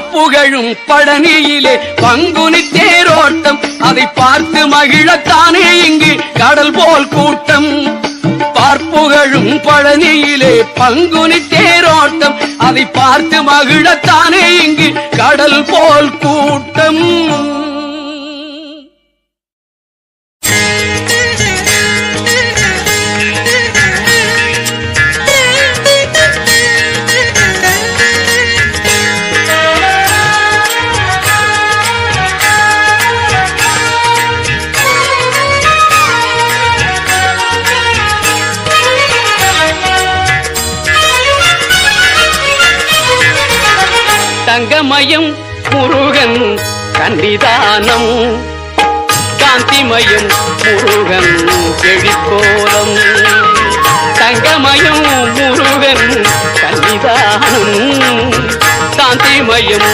பார்ப்புகழும் பழனியிலே பங்குனி தேரோட்டம் அதை பார்த்து மகிழத்தானே இங்கு கடல் போல் கூட்டம் பார்ப்புகழும் பழனியிலே பங்குனி தேரோட்டம் அதை பார்த்து மகிழத்தானே இங்கு கடல் போல் கூட்டம் தங்கமயம் முருகன் சன்னிதானம் காந்திமயம் முருகன் செழிக்கோலம் தங்கமயம் முருகன் சன்னிதானம் காந்திமயம்